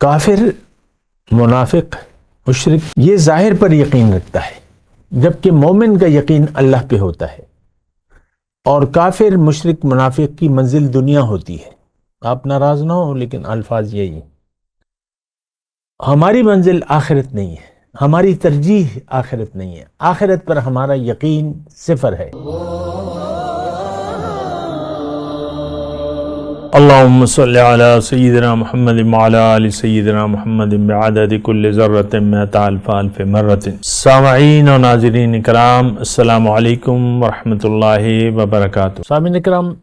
کافر، منافق، مشرک یہ ظاہر پر یقین رکھتا ہے، جبکہ مومن کا یقین اللہ پہ ہوتا ہے۔ اور کافر، مشرک، منافق کی منزل دنیا ہوتی ہے۔ آپ ناراض نہ ہو لیکن الفاظ یہی ہیں۔ ہماری منزل آخرت نہیں ہے، ہماری ترجیح آخرت نہیں ہے، آخرت پر ہمارا یقین صفر ہے۔ اللہم صلی علی سیدنا محمد وعلی آل سیدنا محمد بعدد کل ذرۃ مئۃ الف الف مرۃ۔ سامعین و ناظرین کرام، السلام علیکم ورحمۃ اللہ وبرکاتہ۔ سامعین کرام،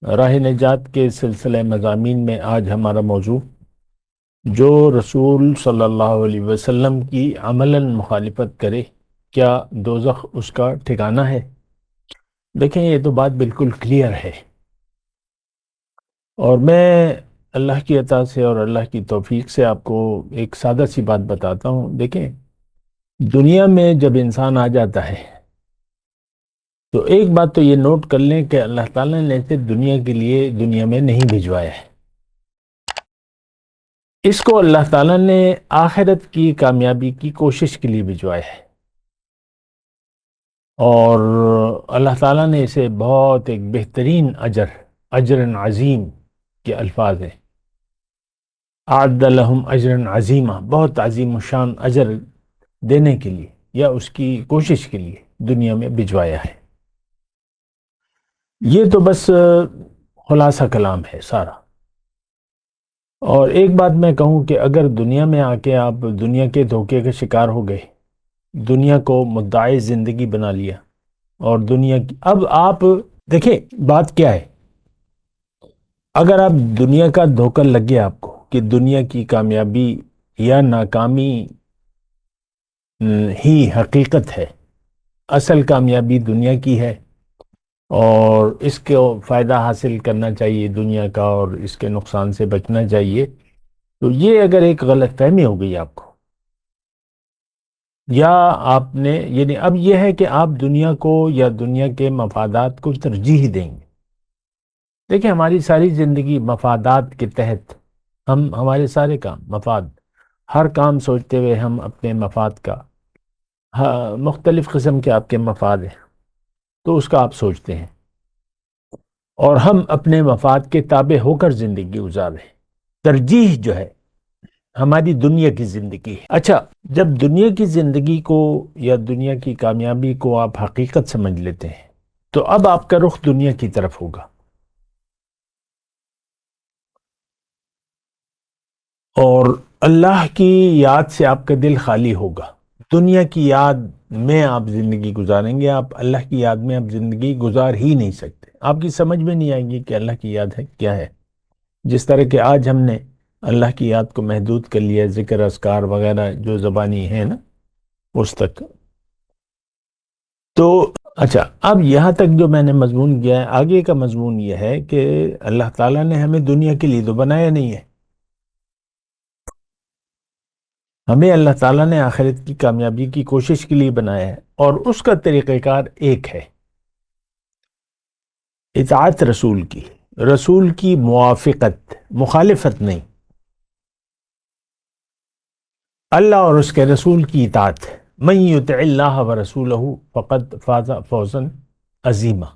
راہ نجات کے سلسلہ مضامین میں آج ہمارا موضوع جو رسول صلی اللہ علیہ وسلم کی عملاً مخالفت کرے کیا دوزخ اس کا ٹھکانہ ہے؟ دیکھیں، یہ تو بات بالکل کلیئر ہے، اور میں اللہ کی عطا سے اور اللہ کی توفیق سے آپ کو ایک سادہ سی بات بتاتا ہوں۔ دیکھیں، دنیا میں جب انسان آ جاتا ہے تو ایک بات تو یہ نوٹ کر لیں کہ اللہ تعالیٰ نے اسے دنیا کے لیے دنیا میں نہیں بھجوایا ہے۔ اس کو اللہ تعالیٰ نے آخرت کی کامیابی کی کوشش کے لیے بھجوایا ہے، اور اللہ تعالیٰ نے اسے بہت ایک بہترین اجر عظیم کے الفاظ ہیں، اعد لہم اجرا عظیما، بہت عظیم الشان اجر دینے کے لیے یا اس کی کوشش کے لیے دنیا میں بھجوایا ہے۔ یہ تو بس خلاصہ کلام ہے سارا۔ اور ایک بات میں کہوں کہ اگر دنیا میں آ کے آپ دنیا کے دھوکے کا شکار ہو گئے، دنیا کو مدعی زندگی بنا لیا، اور دنیا کی اب آپ دیکھیں بات کیا ہے، اگر آپ دنیا کا دھوکہ لگ گیا آپ کو کہ دنیا کی کامیابی یا ناکامی ہی حقیقت ہے، اصل کامیابی دنیا کی ہے اور اس کو فائدہ حاصل کرنا چاہیے دنیا کا اور اس کے نقصان سے بچنا چاہیے، تو یہ اگر ایک غلط فہمی ہو گئی آپ کو، یا آپ نے یعنی اب یہ ہے کہ آپ دنیا کو یا دنیا کے مفادات کو ترجیح دیں گے۔ دیکھیں، ہماری ساری زندگی مفادات کے تحت، ہمارے سارے کام مفاد، ہر کام سوچتے ہوئے ہم اپنے مفاد کا، مختلف قسم کے آپ کے مفاد ہیں تو اس کا آپ سوچتے ہیں، اور ہم اپنے مفاد کے تابع ہو کر زندگی گزار رہے ہیں۔ ترجیح جو ہے ہماری دنیا کی زندگی ہے۔ اچھا، جب دنیا کی زندگی کو یا دنیا کی کامیابی کو آپ حقیقت سمجھ لیتے ہیں تو اب آپ کا رخ دنیا کی طرف ہوگا، اور اللہ کی یاد سے آپ کا دل خالی ہوگا۔ دنیا کی یاد میں آپ زندگی گزاریں گے، آپ اللہ کی یاد میں آپ زندگی گزار ہی نہیں سکتے، آپ کی سمجھ میں نہیں آئے گی کہ اللہ کی یاد ہے کیا ہے۔ جس طرح کہ آج ہم نے اللہ کی یاد کو محدود کر لیا، ذکر، اذکار وغیرہ جو زبانی ہے نا اس تک۔ تو اچھا، اب یہاں تک جو میں نے مضمون کیا ہے، آگے کا مضمون یہ ہے کہ اللہ تعالیٰ نے ہمیں دنیا کے لیے تو بنایا نہیں ہے، ہمیں اللہ تعالیٰ نے آخرت کی کامیابی کی کوشش کے لیے بنایا ہے، اور اس کا طریقہ کار ایک ہے، اطاعت رسول کی موافقت، مخالفت نہیں، اللہ اور اس کے رسول کی اطاعت۔ من یطع اللہ ورسولہ فقد فاز فوزا عظیما۔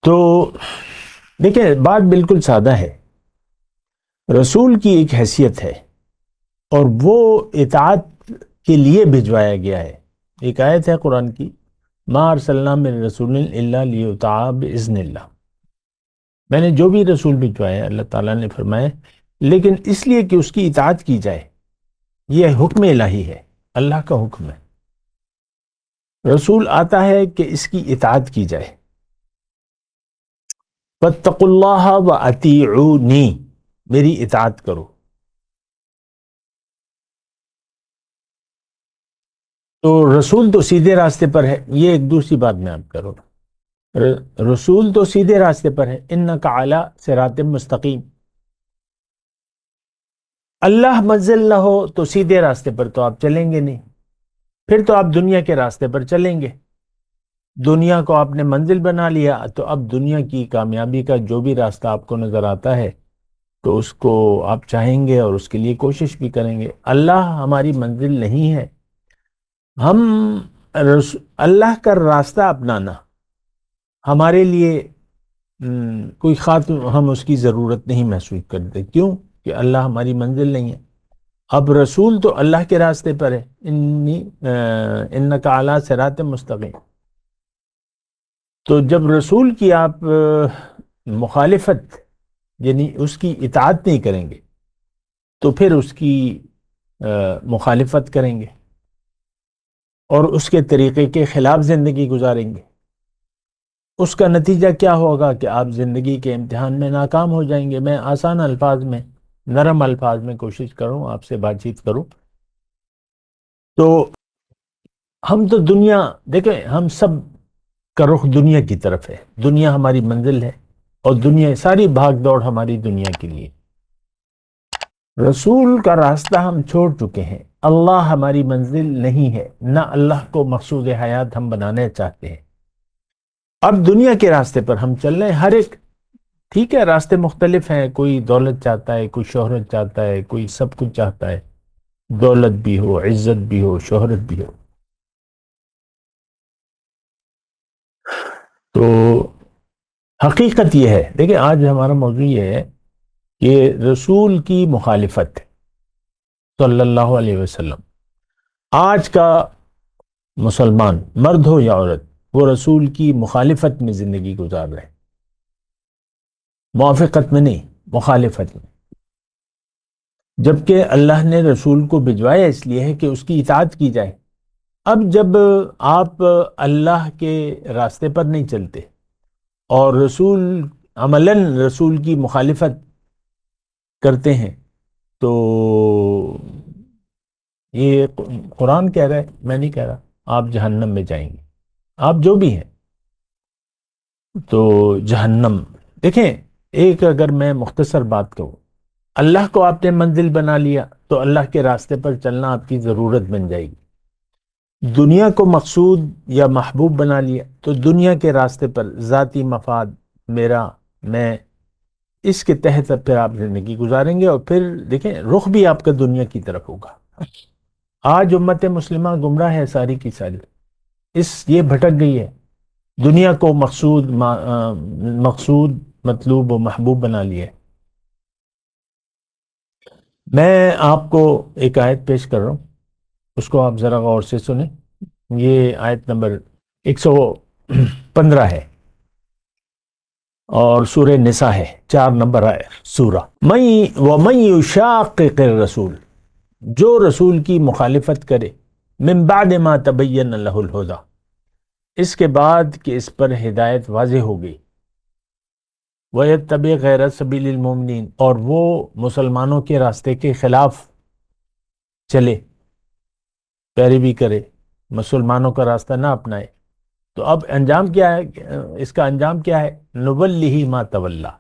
تو دیکھیں، بات بالکل سادہ ہے، رسول کی ایک حیثیت ہے اور وہ اطاعت کے لیے بھجوایا گیا ہے۔ ایک آیت ہے قرآن کی، ما ارسلنا من رسول الا لیطاع باذن اللہ، میں نے جو بھی رسول بھجوایا ہے اللہ تعالیٰ نے فرمایا لیکن اس لیے کہ اس کی اطاعت کی جائے، یہ حکم الہی ہے، اللہ کا حکم ہے، رسول آتا ہے کہ اس کی اطاعت کی جائے۔ فاتقوا اللہ واطیعونی، میری اطاعت کرو۔ تو رسول تو سیدھے راستے پر ہے، یہ ایک دوسری بات میں آپ کروں، رسول تو سیدھے راستے پر ہے، انک علی صراط مستقیم۔ اللہ منزل نہ ہو تو سیدھے راستے پر تو آپ چلیں گے نہیں، پھر تو آپ دنیا کے راستے پر چلیں گے۔ دنیا کو آپ نے منزل بنا لیا تو اب دنیا کی کامیابی کا جو بھی راستہ آپ کو نظر آتا ہے تو اس کو آپ چاہیں گے اور اس کے لیے کوشش بھی کریں گے۔ اللہ ہماری منزل نہیں ہے، ہم اللہ کا راستہ اپنانا ہمارے لیے کوئی خاص ہم اس کی ضرورت نہیں محسوس کرتے، کیوں کہ اللہ ہماری منزل نہیں ہے۔ اب رسول تو اللہ کے راستے پر ہے، انک علی صراط مستقیم، تو جب رسول کی آپ مخالفت یعنی اس کی اطاعت نہیں کریں گے تو پھر اس کی مخالفت کریں گے اور اس کے طریقے کے خلاف زندگی گزاریں گے، اس کا نتیجہ کیا ہوگا کہ آپ زندگی کے امتحان میں ناکام ہو جائیں گے۔ میں آسان الفاظ میں، نرم الفاظ میں کوشش کروں آپ سے بات چیت کروں تو ہم تو دنیا دیکھیں، ہم سب کا رخ دنیا کی طرف ہے، دنیا ہماری منزل ہے اور دنیا ساری بھاگ دوڑ ہماری دنیا کے لیے۔ رسول کا راستہ ہم چھوڑ چکے ہیں، اللہ ہماری منزل نہیں ہے، نہ اللہ کو مقصود حیات ہم بنانے چاہتے ہیں۔ اب دنیا کے راستے پر ہم چل رہے ہیں، ہر ایک ٹھیک ہے، راستے مختلف ہیں، کوئی دولت چاہتا ہے، کوئی شہرت چاہتا ہے، کوئی سب کچھ چاہتا ہے، دولت بھی ہو، عزت بھی ہو، شہرت بھی ہو۔ تو حقیقت یہ ہے، دیکھیں آج ہمارا موضوع یہ ہے کہ رسول کی مخالفت صلی اللہ علیہ وسلم۔ آج کا مسلمان مرد ہو یا عورت وہ رسول کی مخالفت میں زندگی گزار رہے ہیں، موافقت میں نہیں، مخالفت میں، جبکہ اللہ نے رسول کو بھجوایا اس لیے ہے کہ اس کی اطاعت کی جائے۔ اب جب آپ اللہ کے راستے پر نہیں چلتے اور رسول عملاً رسول کی مخالفت کرتے ہیں تو یہ قرآن کہہ رہا ہے، میں نہیں کہہ رہا، آپ جہنم میں جائیں گے، آپ جو بھی ہیں تو جہنم۔ دیکھیں ایک اگر میں مختصر بات کہوں، اللہ کو آپ نے منزل بنا لیا تو اللہ کے راستے پر چلنا آپ کی ضرورت بن جائے گی۔ دنیا کو مقصود یا محبوب بنا لیا تو دنیا کے راستے پر ذاتی مفاد میرا، میں، اس کے تحت پھر آپ زندگی گزاریں گے اور پھر دیکھیں رخ بھی آپ کا دنیا کی طرف ہوگا۔ آج امت مسلمہ گمراہ ہے ساری کی ساری، یہ بھٹک گئی ہے، دنیا کو مقصود مطلوب و محبوب بنا لیا ہے۔ میں آپ کو ایک آیت پیش کر رہا ہوں، اس کو آپ ذرا غور سے سنیں۔ یہ آیت نمبر 115 ہے اور سورہ نساء ہے، 4 نمبر آیت سورہ۔ وَمَن يُشَاقِقِ الرَّسُولِ، جو رسول کی مخالفت کرے، من بعد ما تبین لہ الہدی، اس کے بعد کہ اس پر ہدایت واضح ہو گئی، وَيَتَّبِعْ غَيْرَ سَبِيلِ الْمُؤْمِنِينَ، اور وہ مسلمانوں کے راستے کے خلاف چلے، پیروی کرے، مسلمانوں کا راستہ نہ اپنائے، تو اب انجام کیا ہے؟ اس کا انجام کیا ہے؟ نُوَلِّهِ مَا تَوَلَّى،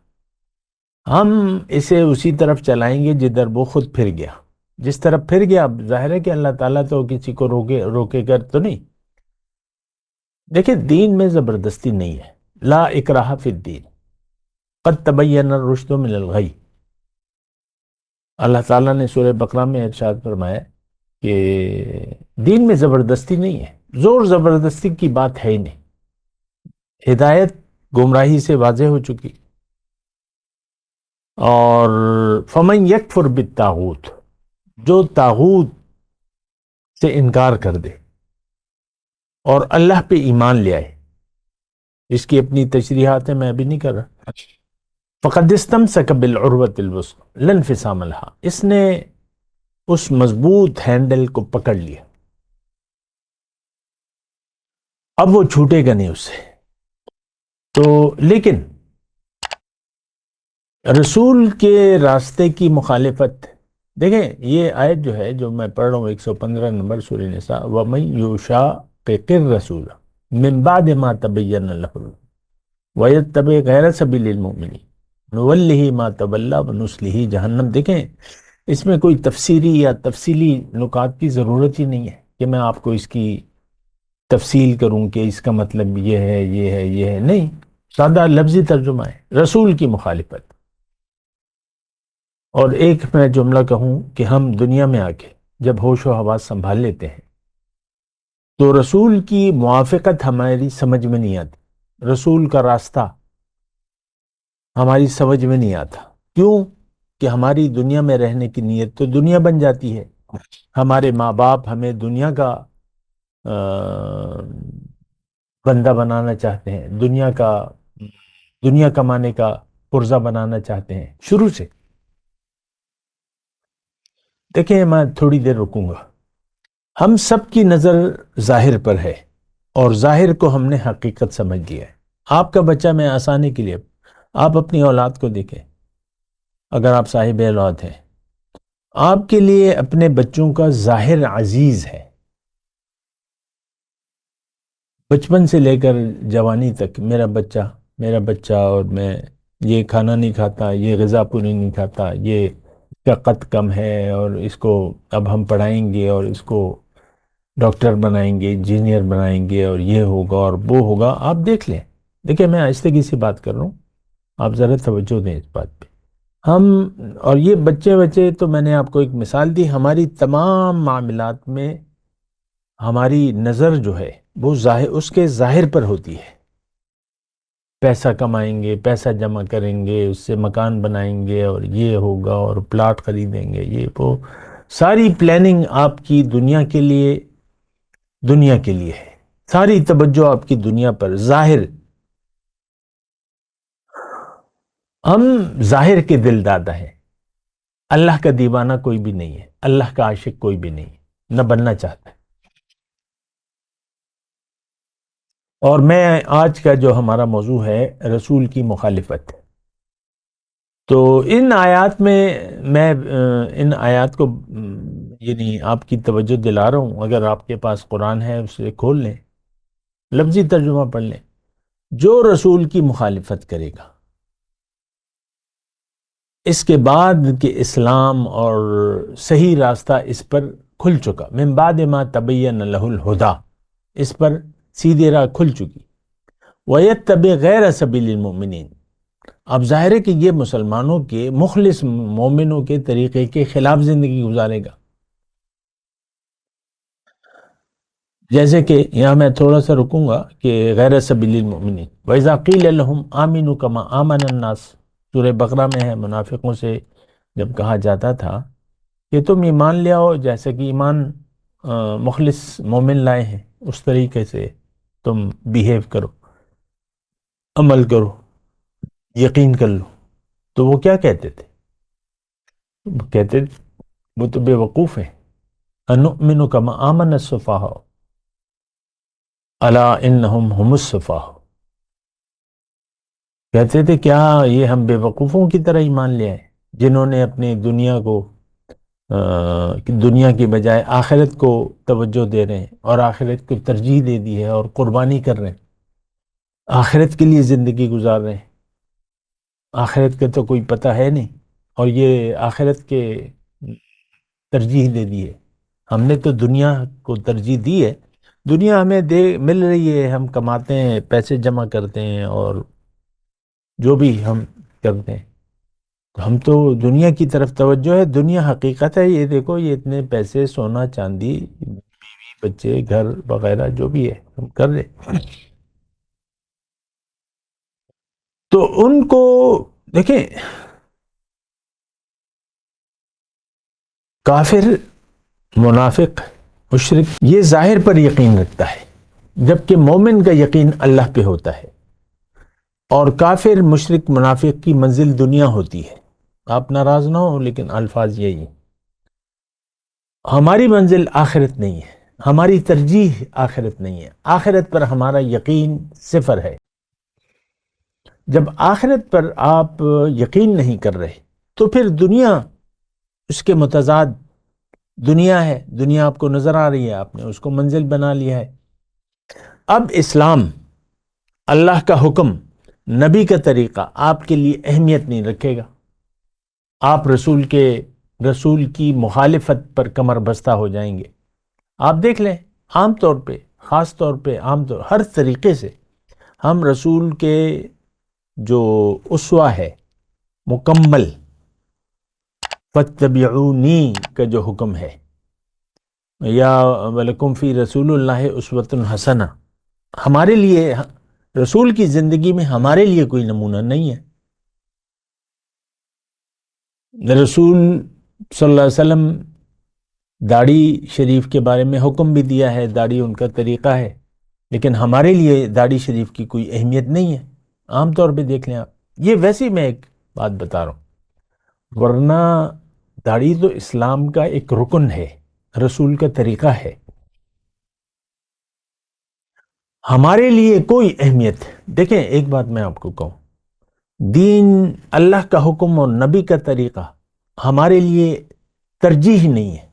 ہم اسے اسی طرف چلائیں گے جدھر وہ خود پھر گیا، جس طرف پھر گیا۔ اب ظاہر ہے کہ اللہ تعالیٰ تو کسی کو روکے گا تو نہیں۔ دیکھیں دین میں زبردستی نہیں ہے، لا اکراہ فی الدین، قد تبین الرشد من الغی۔ اللہ تعالیٰ نے سورہ بقرہ میں ارشاد فرمایا کہ دین میں زبردستی نہیں ہے، زور زبردستی کی بات ہے ہی نہیں، ہدایت گمراہی سے واضح ہو چکی۔ اور فمن یکفر بالطاغوت، جو طاغوت سے انکار کر دے اور اللہ پہ ایمان لے آئے، اس کی اپنی تشریحات ہیں، میں ابھی نہیں کر رہا، فقد استمسک بالعروۃ الوثقی لا انفصام لها، اس نے اس مضبوط ہینڈل کو پکڑ لیا، اب وہ چھوٹے گا نہیں اس سے۔ تو لیکن رسول کے راستے کی مخالفت، دیکھیں یہ آیت جو ہے جو میں پڑھ رہا ہوں 115 نمبر سورہ نساء، وَمَن يُشَاقِقِ الرَّسُولَ مِن بَعْدِ مَا تَبَيَّنَ لَهُ الْهُدى وَيَتَّبِعْ غَيْرَ سَبِيلِ الْمُؤْمِنِينَ نُوَلِّهِ مَا تَوَلَّى وَنُصْلِهِ جہنم۔ دیکھیں اس میں کوئی تفسیری یا تفصیلی نکات کی ضرورت ہی نہیں ہے کہ میں آپ کو اس کی تفصیل کروں کہ اس کا مطلب یہ ہے یہ ہے یہ ہے، نہیں، سادہ لفظی ترجمہ ہے رسول کی مخالفت۔ اور ایک میں جملہ کہوں کہ ہم دنیا میں آ کے جب ہوش و حواس سنبھال لیتے ہیں تو رسول کی موافقت ہماری سمجھ میں نہیں آتی، رسول کا راستہ ہماری سمجھ میں نہیں آتا۔ کیوں؟ کہ ہماری دنیا میں رہنے کی نیت تو دنیا بن جاتی ہے، ہمارے ماں باپ ہمیں دنیا کا بندہ بنانا چاہتے ہیں، دنیا کمانے کا پرزہ بنانا چاہتے ہیں شروع سے۔ دیکھیں میں تھوڑی دیر رکوں گا۔ ہم سب کی نظر ظاہر پر ہے اور ظاہر کو ہم نے حقیقت سمجھ لیا ہے۔ آپ کا بچہ، میں آسانی کے لیے آپ اپنی اولاد کو دیکھیں، اگر آپ صاحب اولاد ہیں، آپ کے لیے اپنے بچوں کا ظاہر عزیز ہے، بچپن سے لے کر جوانی تک میرا بچہ اور میں یہ کھانا نہیں کھاتا، یہ غذا پوری نہیں کھاتا، یہ اس کا قد کم ہے اور اس کو اب ہم پڑھائیں گے اور اس کو ڈاکٹر بنائیں گے، انجینئر بنائیں گے اور یہ ہوگا اور وہ ہوگا۔ آپ دیکھ لیں، دیکھیں میں آہستگی سے بات کر رہا ہوں، آپ ذرا توجہ دیں اس بات پہ۔ ہم اور یہ بچے تو میں نے آپ کو ایک مثال دی، ہماری تمام معاملات میں ہماری نظر جو ہے وہ اس کے ظاہر پر ہوتی ہے۔ پیسہ کمائیں گے، پیسہ جمع کریں گے، اس سے مکان بنائیں گے اور یہ ہوگا اور پلاٹ خریدیں گے، یہ وہ ساری پلاننگ آپ کی دنیا کے لیے ہے، ساری توجہ آپ کی دنیا پر، ظاہر۔ ہم ظاہر کے دل دادا ہیں، اللہ کا دیوانہ کوئی بھی نہیں ہے، اللہ کا عاشق کوئی بھی نہیں ہے، نہ بننا چاہتا ہے۔ اور میں آج کا جو ہمارا موضوع ہے رسول کی مخالفت، تو ان آیات میں ان آیات کو یعنی آپ کی توجہ دلا رہا ہوں۔ اگر آپ کے پاس قرآن ہے اسے کھول لیں، لفظی ترجمہ پڑھ لیں۔ جو رسول کی مخالفت کرے گا، اس کے بعد کہ اسلام اور صحیح راستہ اس پر کھل چکا، من بعد ما تبین لہ الہدیٰ، اس پر سیدھی راہ کھل چکی، وَيَتَّبِعْ غَيْرَ سَبِيلِ الْمُؤْمِنِينَ، اب ظاہر ہے کہ یہ مسلمانوں کے، مخلص مومنوں کے طریقے کے خلاف زندگی گزارے گا۔ جیسے کہ یہاں میں تھوڑا سا رکوں گا کہ غیر سبیل المؤمنین، وَإِذَا قِيلَ لَهُمْ آمِنُوا كَمَا آمَنَ النَّاسُ، سورہ بقرہ میں ہے، منافقوں سے جب کہا جاتا تھا کہ تم ایمان لے آؤ جیسے کہ ایمان مخلص مومن لائے ہیں، اس طریقے سے تم بیہیو کرو، عمل کرو، یقین کر لو، تو وہ کیا کہتے تھے؟ کہتے وہ تو بے وقوف ہیں، اَنُؤْمِنُ كَمَا آمَنَ السُّفَهَاءُ الا انہم ہم السفہاء، کہتے تھے کیا یہ ہم بے وقوفوں کی طرح ایمان لے آئے جنہوں نے اپنی دنیا کو دنیا کی بجائے آخرت کو توجہ دے رہے ہیں اور آخرت کو ترجیح دے دی ہے اور قربانی کر رہے ہیں، آخرت کے لیے زندگی گزار رہے ہیں، آخرت کا تو کوئی پتہ ہے نہیں اور یہ آخرت کے ترجیح دے دی ہے۔ ہم نے تو دنیا کو ترجیح دی ہے، دنیا ہمیں مل رہی ہے، ہم کماتے ہیں، پیسے جمع کرتے ہیں اور جو بھی ہم کرتے ہیں، تو ہم تو دنیا کی طرف توجہ ہے، دنیا حقیقت ہے، یہ دیکھو یہ اتنے پیسے، سونا چاندی، بیوی بچے، گھر وغیرہ جو بھی ہے ہم کر رہے۔ تو ان کو دیکھیں، کافر، منافق، مشرک یہ ظاہر پر یقین رکھتا ہے، جبکہ مومن کا یقین اللہ پہ ہوتا ہے، اور کافر، مشرک، منافق کی منزل دنیا ہوتی ہے۔ آپ ناراض نہ ہو لیکن الفاظ یہی ہیں، ہماری منزل آخرت نہیں ہے، ہماری ترجیح آخرت نہیں ہے، آخرت پر ہمارا یقین صفر ہے۔ جب آخرت پر آپ یقین نہیں کر رہے تو پھر دنیا اس کے متضاد دنیا ہے، دنیا آپ کو نظر آ رہی ہے، آپ نے اس کو منزل بنا لیا ہے۔ اب اسلام، اللہ کا حکم، نبی کا طریقہ آپ کے لیے اہمیت نہیں رکھے گا، آپ رسول کی مخالفت پر کمر بستہ ہو جائیں گے۔ آپ دیکھ لیں عام طور پہ خاص طور پہ عام طور ہر طریقے سے ہم رسول کے جو اسوہ ہے مکمل، فاتبعونی کا جو حکم ہے، یا وَلَكُمْ فِي رسول اللہ اسوۃ حسنہ، ہمارے لیے رسول کی زندگی میں ہمارے لیے کوئی نمونہ نہیں ہے۔ رسول صلی اللہ علیہ وسلم داڑھی شریف کے بارے میں حکم بھی دیا ہے، داڑھی ان کا طریقہ ہے، لیکن ہمارے لیے داڑھی شریف کی کوئی اہمیت نہیں ہے۔ عام طور پہ دیکھ لیں آپ، یہ ویسے میں ایک بات بتا رہا ہوں، ورنہ داڑھی تو اسلام کا ایک رکن ہے، رسول کا طریقہ ہے، ہمارے لیے کوئی اہمیت۔ دیکھیں ایک بات میں آپ کو کہوں، دین، اللہ کا حکم اور نبی کا طریقہ ہمارے لیے ترجیح نہیں ہے،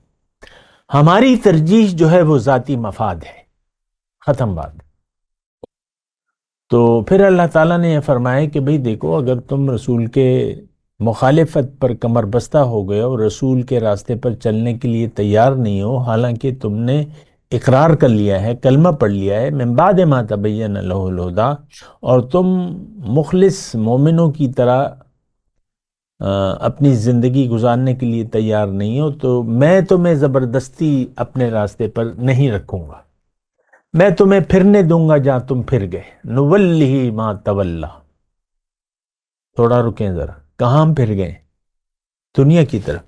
ہماری ترجیح جو ہے وہ ذاتی مفاد ہے، ختم بات۔ تو پھر اللہ تعالیٰ نے یہ فرمایا کہ بھئی دیکھو، اگر تم رسول کے مخالفت پر کمر بستہ ہو گئے اور رسول کے راستے پر چلنے کے لیے تیار نہیں ہو، حالانکہ تم نے اقرار کر لیا ہے، کلمہ پڑھ لیا ہے، من بعد ما تبین لہ الہدی، اور تم مخلص مومنوں کی طرح اپنی زندگی گزارنے کے لیے تیار نہیں ہو، تو میں تمہیں زبردستی اپنے راستے پر نہیں رکھوں گا، میں تمہیں پھرنے دوں گا جہاں تم پھر گئے، نولہ ما تولی۔ تھوڑا رکیں ذرا، کہاں ہم پھر گئے؟ دنیا کی طرف،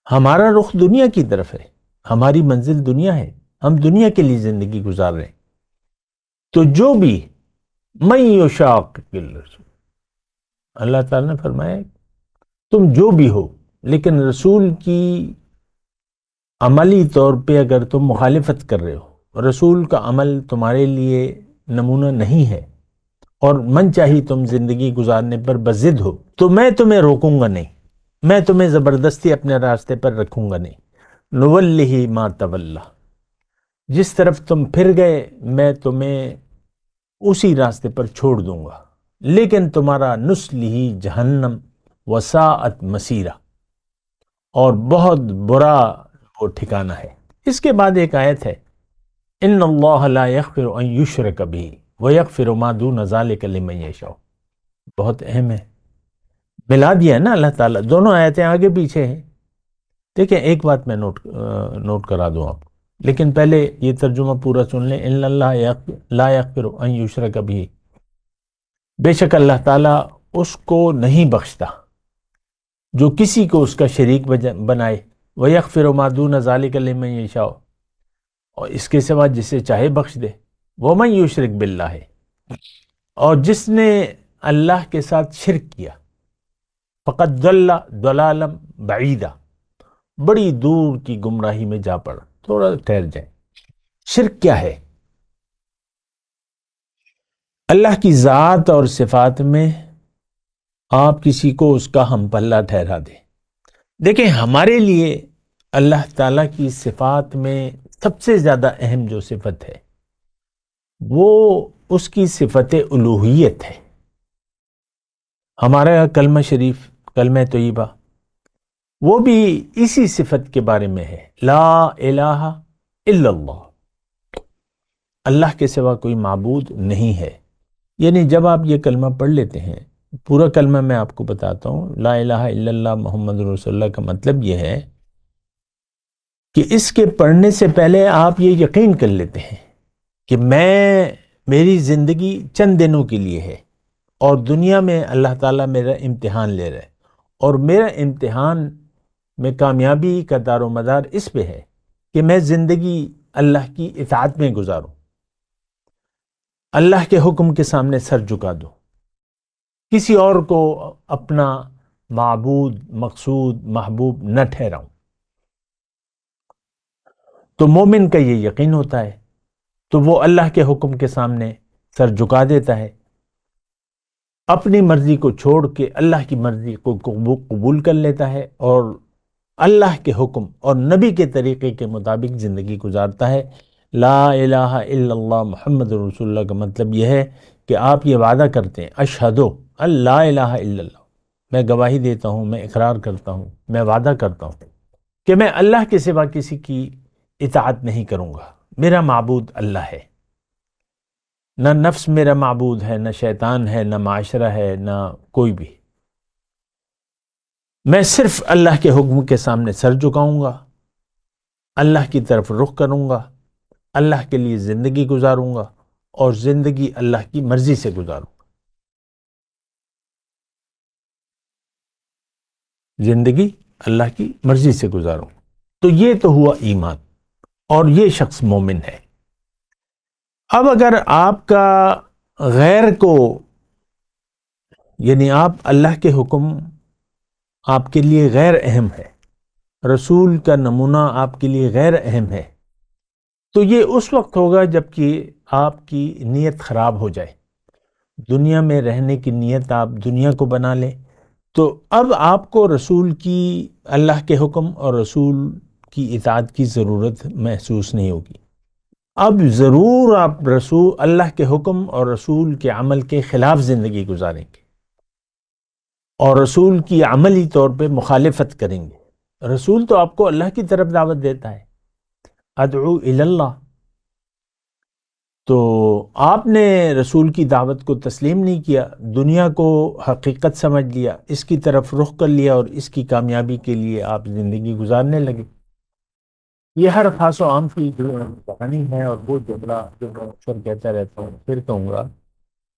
ہمارا رخ دنیا کی طرف ہے، ہماری منزل دنیا ہے، ہم دنیا کے لیے زندگی گزار رہے ہیں۔ تو جو بھی من یشاقق الرسول، اللہ تعالیٰ نے فرمایا تم جو بھی ہو، لیکن رسول کی عملی طور پہ اگر تم مخالفت کر رہے ہو، رسول کا عمل تمہارے لیے نمونہ نہیں ہے، اور من چاہی تم زندگی گزارنے پر بضد ہو، تو میں تمہیں روکوں گا نہیں، میں تمہیں زبردستی اپنے راستے پر رکھوں گا نہیں۔ نولہ ما تولی، جس طرف تم پھر گئے میں تمہیں اسی راستے پر چھوڑ دوں گا، لیکن تمہارا نصلہ جہنم وساءت مصیرا، اور بہت برا وہ ٹھکانہ ہے۔ اس کے بعد ایک آیت ہے، ان اللہ لا یغفر ان یشرک بہ ویغفر ما دون ذلک لمن یشاء، بہت اہم ہے، ملا دیا ہے نا اللہ تعالیٰ، دونوں آیتیں آگے پیچھے ہیں۔ دیکھیں ایک بات میں نوٹ کرا دوں آپ کو، لیکن پہلے یہ ترجمہ پورا سن لیں، ان اللہ لا یغفر ان یشرک بہ، بے شک اللہ تعالیٰ اس کو نہیں بخشتا جو کسی کو اس کا شریک بنائے، وَيَغْفِرُ مَا دُونَ ذَلِكَ لِمَن يَشَاءُ، اور اس کے سوا جسے چاہے بخش دے، وَمَن يُشْرِكْ بِاللَّهِ، اور جس نے اللہ کے ساتھ شرک کیا، فَقَدْ ضَلَّ ضَلَالًا بَعِيدًا، بڑی دور کی گمراہی میں جا پڑا۔ تھوڑا ٹھہر جائیں، شرک کیا ہے؟ اللہ کی ذات اور صفات میں آپ کسی کو اس کا ہم پلہ ٹھہرا دیں۔ دیکھیں ہمارے لیے اللہ تعالیٰ کی صفات میں سب سے زیادہ اہم جو صفت ہے وہ اس کی صفت الوہیت ہے۔ ہمارا کلمہ شریف، کلمہ طیبہ، وہ بھی اسی صفت کے بارے میں ہے، لا الہ الا اللہ، اللہ کے سوا کوئی معبود نہیں ہے۔ یعنی جب آپ یہ کلمہ پڑھ لیتے ہیں، پورا کلمہ میں آپ کو بتاتا ہوں، لا الہ الا اللہ محمد رسول اللہ کا مطلب یہ ہے کہ اس کے پڑھنے سے پہلے آپ یہ یقین کر لیتے ہیں کہ میری زندگی چند دنوں کے لیے ہے، اور دنیا میں اللہ تعالیٰ میرا امتحان لے رہا ہے، اور میرا امتحان میں کامیابی کا دار و مدار اس پہ ہے کہ میں زندگی اللہ کی اطاعت میں گزاروں، اللہ کے حکم کے سامنے سر جھکا دوں، کسی اور کو اپنا معبود، مقصود، محبوب نہ ٹھہراؤں۔ تو مومن کا یہ یقین ہوتا ہے، تو وہ اللہ کے حکم کے سامنے سر جھکا دیتا ہے، اپنی مرضی کو چھوڑ کے اللہ کی مرضی کو قبول کر لیتا ہے، اور اللہ کے حکم اور نبی کے طریقے کے مطابق زندگی گزارتا ہے۔ لا الہ الا اللہ محمد رسول اللہ کا مطلب یہ ہے کہ آپ یہ وعدہ کرتے ہیں، اشہدو لا الہ الا اللہ، میں گواہی دیتا ہوں، میں اقرار کرتا ہوں، میں وعدہ کرتا ہوں کہ میں اللہ کے سوا کسی کی اطاعت نہیں کروں گا، میرا معبود اللہ ہے، نہ نفس میرا معبود ہے، نہ شیطان ہے، نہ معاشرہ ہے، نہ کوئی بھی۔ میں صرف اللہ کے حکم کے سامنے سر جھکاؤں گا، اللہ کی طرف رخ کروں گا، اللہ کے لیے زندگی گزاروں گا، اور زندگی اللہ کی مرضی سے گزاروں گا۔ زندگی اللہ کی مرضی سے گزاروں گا۔ تو یہ تو ہوا ایمان، اور یہ شخص مومن ہے۔ اب اگر آپ کا غیر کو، یعنی آپ اللہ کے حکم آپ کے لیے غیر اہم ہے، رسول کا نمونہ آپ کے لیے غیر اہم ہے، تو یہ اس وقت ہوگا جب کہ آپ کی نیت خراب ہو جائے، دنیا میں رہنے کی نیت آپ دنیا کو بنا لیں، تو اب آپ کو رسول کی، اللہ کے حکم اور رسول کی اطاعت کی ضرورت محسوس نہیں ہوگی۔ اب ضرور آپ رسول اللہ کے حکم اور رسول کے عمل کے خلاف زندگی گزاریں گے، اور رسول کی عملی طور پہ مخالفت کریں گے۔ رسول تو آپ کو اللہ کی طرف دعوت دیتا ہے، ادعو الی اللہ، تو آپ نے رسول کی دعوت کو تسلیم نہیں کیا، دنیا کو حقیقت سمجھ لیا، اس کی طرف رخ کر لیا، اور اس کی کامیابی کے لیے آپ زندگی گزارنے لگے۔ یہ ہر خاص و عام کی کہانی ہے، اور وہ جملہ جو میں اکثر کہتا رہتا ہوں، پھر کہوں گا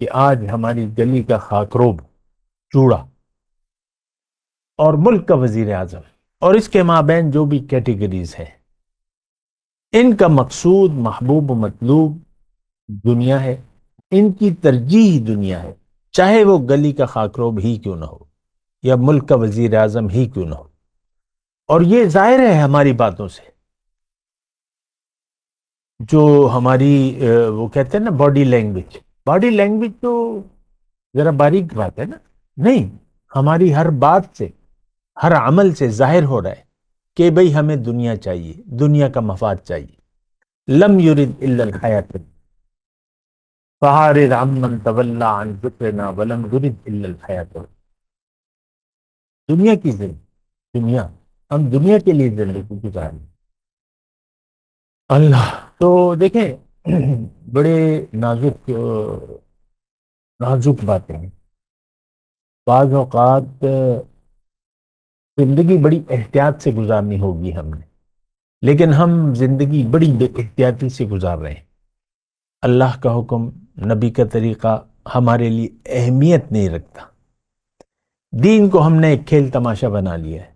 کہ آج ہماری گلی کا خاکروب چوڑا اور ملک کا وزیر اعظم اور اس کے مابین جو بھی کیٹیگریز ہیں، ان کا مقصود، محبوب و مطلوب دنیا ہے، ان کی ترجیح دنیا ہے، چاہے وہ گلی کا خاکروب ہی کیوں نہ ہو یا ملک کا وزیر اعظم ہی کیوں نہ ہو۔ اور یہ ظاہر ہے ہماری باتوں سے، جو ہماری وہ کہتے ہیں نا باڈی لینگویج تو ذرا باریک بات ہے نا، نہیں، ہماری ہر بات سے، ہر عمل سے ظاہر ہو رہا ہے کہ بھئی ہمیں دنیا چاہیے، دنیا کا مفاد چاہیے۔ لم یرد الا الحیات فَأَعْرِضْ عَمَّنْ تَوَلَّىٰ عَنْ ذِكْرِنَا وَلَمْ يُرِدْ إِلَّا الْحَيَاةَ۔ دنیا کی زندگی، ہم دنیا کے لیے زندگی گزاریں۔ اللہ تو دیکھیں، بڑے نازک باتیں ہیں۔ بعض اوقات زندگی بڑی احتیاط سے گزارنی ہوگی ہم نے، لیکن ہم زندگی بڑی بے احتیاطی سے گزار رہے ہیں۔ اللہ کا حکم، نبی کا طریقہ ہمارے لیے اہمیت نہیں رکھتا، دین کو ہم نے ایک کھیل تماشا بنا لیا ہے۔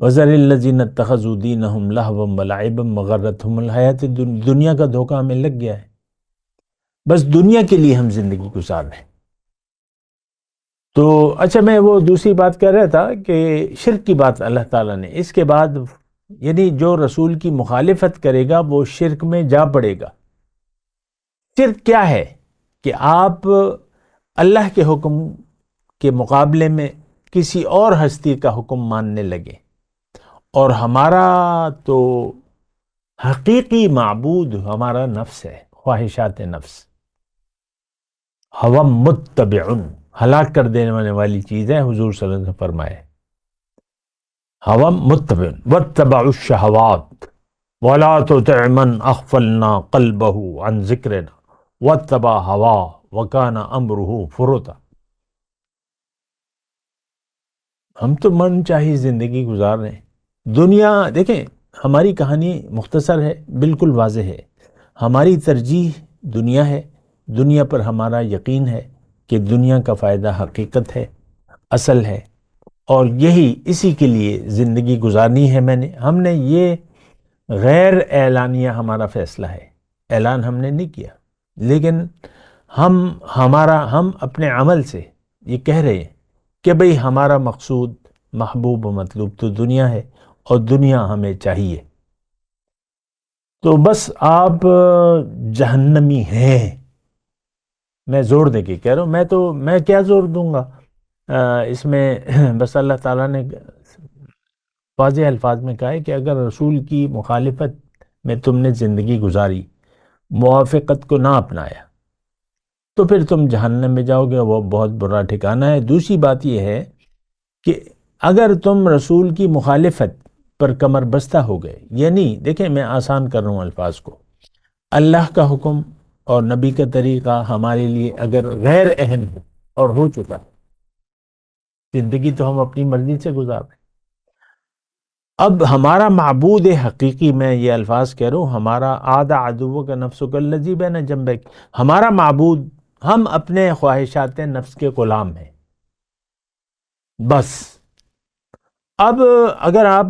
وَذَرِ الَّذِينَ اتَّخَذُوا دِينَهُمْ لَهْوًا وَلَعِبًا وَغَرَّتْهُمُ الْحَيَاةُ دنیا کا دھوکہ ہمیں لگ گیا ہے، بس دنیا کے لیے ہم زندگی گزار رہے ہیں۔ تو اچھا، میں وہ دوسری بات کہہ رہا تھا کہ شرک کی بات اللہ تعالیٰ نے اس کے بعد، یعنی جو رسول کی مخالفت کرے گا وہ شرک میں جا پڑے گا۔ شرک کیا ہے؟ کہ آپ اللہ کے حکم کے مقابلے میں کسی اور ہستی کا حکم ماننے لگے، اور ہمارا تو حقیقی معبود ہمارا نفس ہے، خواہشات نفس، ہوا متبعن، ہلاک کر دینے والی چیز ہے۔ حضور صلی اللہ علیہ وسلم فرمائے ہوا متبعن واتبعوا الشہوات ولا تطع من اغفلنا قلبه عن ذکرنا واتبع هواه وكان امره فرطا۔ ہم تو من چاہی زندگی گزار رہے ہیں۔ دنیا، دیکھیں ہماری کہانی مختصر ہے، بالکل واضح ہے، ہماری ترجیح دنیا ہے، دنیا پر ہمارا یقین ہے کہ دنیا کا فائدہ حقیقت ہے، اصل ہے، اور اسی کے لیے زندگی گزارنی ہے۔ ہم نے یہ غیر اعلانیہ ہمارا فیصلہ ہے، اعلان ہم نے نہیں کیا، لیکن ہم اپنے عمل سے یہ کہہ رہے ہیں کہ بھئی ہمارا مقصود، محبوب و مطلوب تو دنیا ہے، اور دنیا ہمیں چاہیے۔ تو بس آپ جہنمی ہیں، میں زور دے کے کہہ رہا ہوں، میں کیا زور دوں گا اس میں؟ بس اللہ تعالیٰ نے واضح الفاظ میں کہا ہے کہ اگر رسول کی مخالفت میں تم نے زندگی گزاری، موافقت کو نہ اپنایا، تو پھر تم جہنم میں جاؤ گے، وہ بہت برا ٹھکانہ ہے۔ دوسری بات یہ ہے کہ اگر تم رسول کی مخالفت پر کمر بستہ ہو گئے. یعنی دیکھیں میں آسان کر رہا ہوں الفاظ کو. اللہ کا حکم اور نبی کا طریقہ ہمارے لیے اگر غیر اہم ہے اور ہو چکا ہے، زندگی تو ہم اپنی مرضی سے گزار رہے ہیں. اب ہمارا معبود حقیقی، میں یہ الفاظ کہہ رہا ہوں، ہمارا آدھا عدو کا نفس الذی بین جنبیک، ہمارا معبود، ہم اپنے خواہشات نفس کے غلام ہیں بس. اب اگر آپ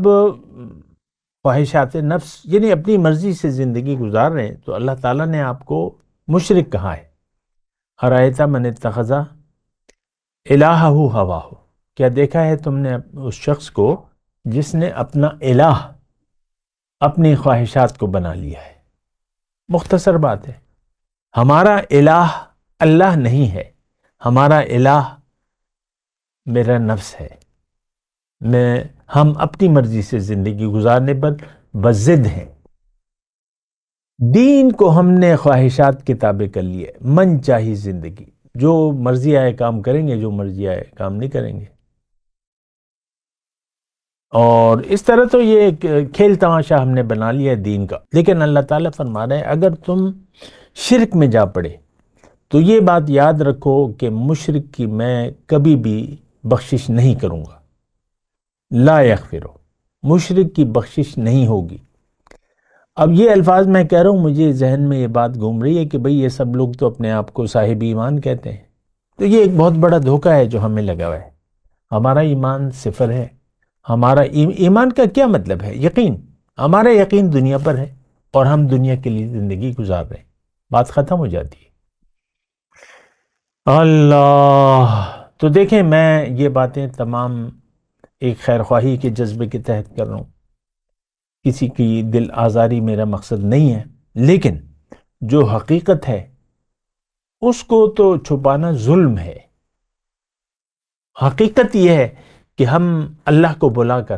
خواہشات نفس یعنی اپنی مرضی سے زندگی گزار رہے ہیں تو اللہ تعالیٰ نے آپ کو مشرک کہا ہے. ارأیت من اتخذ الہہ ہواہ، کیا دیکھا ہے تم نے اس شخص کو جس نے اپنا الہ اپنی خواہشات کو بنا لیا ہے. مختصر بات ہے، ہمارا الہ اللہ نہیں ہے، ہمارا الہ میرا نفس ہے. ہم اپنی مرضی سے زندگی گزارنے پر بضد ہیں. دین کو ہم نے خواہشات کے تابع کر لیے، من چاہی زندگی، جو مرضی آئے کام کریں گے، جو مرضی آئے کام نہیں کریں گے. اور اس طرح تو یہ ایک کھیل تماشا ہم نے بنا لیا ہے دین کا. لیکن اللہ تعالیٰ فرما رہے ہیں اگر تم شرک میں جا پڑے تو یہ بات یاد رکھو کہ مشرک کی میں کبھی بھی بخشش نہیں کروں گا. لا یغفر، مشرک کی بخشش نہیں ہوگی. اب یہ الفاظ میں کہہ رہا ہوں، مجھے ذہن میں یہ بات گھوم رہی ہے کہ بھئی یہ سب لوگ تو اپنے آپ کو صاحب ایمان کہتے ہیں. تو یہ ایک بہت بڑا دھوکہ ہے جو ہمیں لگا ہوا ہے. ہمارا ایمان صفر ہے. ہمارا ایمان کا کیا مطلب ہے؟ یقین. ہمارا یقین دنیا پر ہے اور ہم دنیا کے لیے زندگی گزار رہے ہیں، بات ختم ہو جاتی ہے. اللہ. تو دیکھیں میں یہ باتیں تمام ایک خیر خواہی کے جذبے کے تحت کر رہا ہوں، کسی کی دل آزاری میرا مقصد نہیں ہے. لیکن جو حقیقت ہے اس کو تو چھپانا ظلم ہے. حقیقت یہ ہے کہ ہم اللہ کو بلا کر،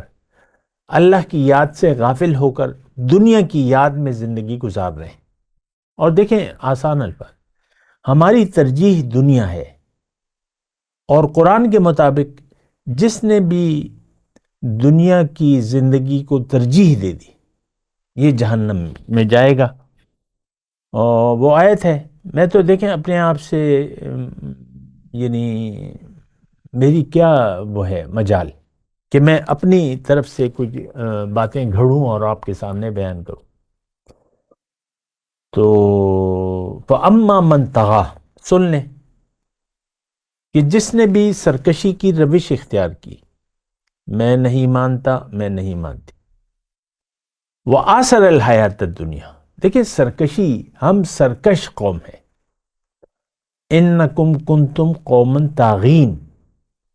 اللہ کی یاد سے غافل ہو کر دنیا کی یاد میں زندگی گزار رہے ہیں. اور دیکھیں آسان الفاظ، ہماری ترجیح دنیا ہے، اور قرآن کے مطابق جس نے بھی دنیا کی زندگی کو ترجیح دے دی یہ جہنم میں جائے گا. اور وہ آیت ہے. میں تو دیکھیں اپنے آپ سے یعنی میری کیا وہ ہے مجال کہ میں اپنی طرف سے کچھ باتیں گھڑوں اور آپ کے سامنے بیان کروں. تو فَأَمَّا مَنْ طَغَىٰ، سن لیں کہ جس نے بھی سرکشی کی روش اختیار کی، میں نہیں مانتا، میں نہیں مانتی. وَآثَرَ الْحَيَاةَ الدُّنْيَا، دیکھیں سرکشی، ہم سرکش قوم ہیں. اِنَّكُمْ كُنْتُمْ قَوْمًا طَاغِينَ،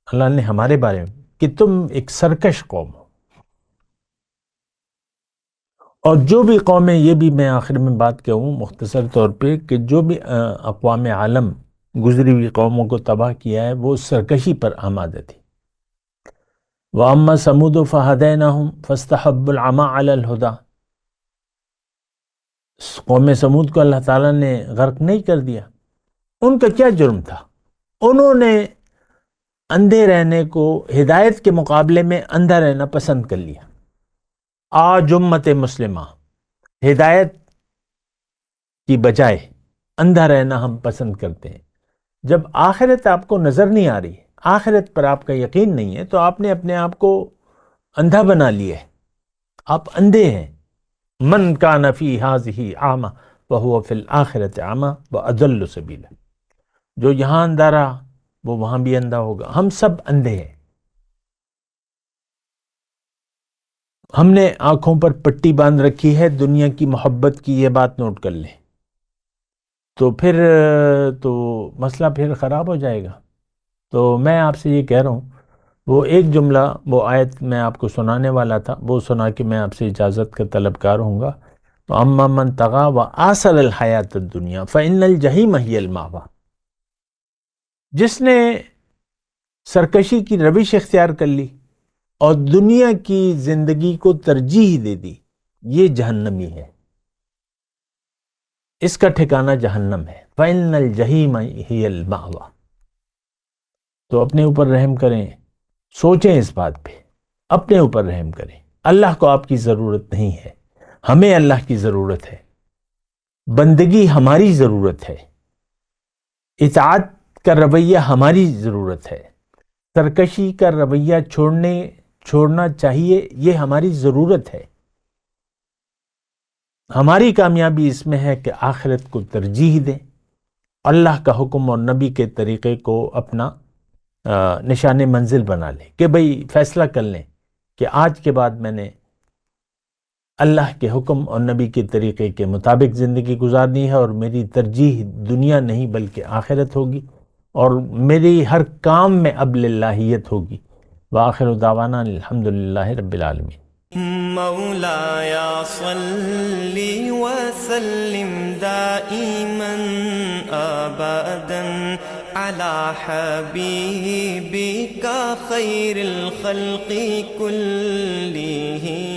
اللہ نے ہمارے بارے میں کہ تم ایک سرکش قوم ہو. اور جو بھی قومیں، یہ بھی میں آخر میں بات کہوں مختصر طور پہ، کہ جو بھی اقوام عالم گزری ہوئی قوموں کو تباہ کیا ہے وہ سرکشی پر آمادہ تھی. وَأَمَّا ثَمُودُ فَهَدَيْنَاهُمْ فَاسْتَحَبُّوا الْعَمَىٰ عَلَى الْهُدَىٰ، قوم سمود کو اللہ تعالیٰ نے غرق نہیں کر دیا. ان کا کیا جرم تھا؟ انہوں نے اندھے رہنے کو ہدایت کے مقابلے میں اندھا رہنا پسند کر لیا. آج امت مسلمہ ہدایت کی بجائے اندھا رہنا ہم پسند کرتے ہیں. جب آخرت آپ کو نظر نہیں آ رہی، آخرت پر آپ کا یقین نہیں ہے، تو آپ نے اپنے آپ کو اندھا بنا لیا ہے. آپ اندھے ہیں. من کان فی ہذہ اعمی فہو فی الآخرۃ اعمی واضل سبیلا، جو یہاں اندھا رہا وہ وہاں بھی اندھا ہوگا. ہم سب اندھے ہیں. ہم نے آنکھوں پر پٹی باندھ رکھی ہے دنیا کی محبت کی، یہ بات نوٹ کر لیں. تو پھر تو مسئلہ پھر خراب ہو جائے گا. تو میں آپ سے یہ کہہ رہا ہوں، وہ ایک جملہ، وہ آیت میں آپ کو سنانے والا تھا، وہ سنا کے میں آپ سے اجازت کا طلبگار ہوں گا. اما من طغى وآثر الحیات الدنیا فإن الجحیم ہی المأویٰ، جس نے سرکشی کی روش اختیار کر لی اور دنیا کی زندگی کو ترجیح دے دی، یہ جہنمی ہے، اس کا ٹھکانہ جہنم ہے. فإن الجحیم ہی المأویٰ. تو اپنے اوپر رحم کریں، سوچیں اس بات پہ، اپنے اوپر رحم کریں. اللہ کو آپ کی ضرورت نہیں ہے، ہمیں اللہ کی ضرورت ہے، بندگی ہماری ضرورت ہے، اطاعت کا رویہ ہماری ضرورت ہے، سرکشی کا رویہ چھوڑنا چاہیے، یہ ہماری ضرورت ہے۔ ہماری کامیابی اس میں ہے کہ آخرت کو ترجیح دیں، اللہ کا حکم اور نبی کے طریقے کو اپنا نشان منزل بنا لیں، کہ بھئی فیصلہ کر لیں کہ آج کے بعد میں نے اللہ کے حکم اور نبی کے طریقے کے مطابق زندگی گزارنی ہے، اور میری ترجیح دنیا نہیں بلکہ آخرت ہوگی، اور میری ہر کام میں اب للہیت ہوگی۔ وآخر دعوانا الحمدللہ رب العالمین۔ مولایا صلی وسلم دائما ابدا علی حبیبک خیر الخلق کلہم۔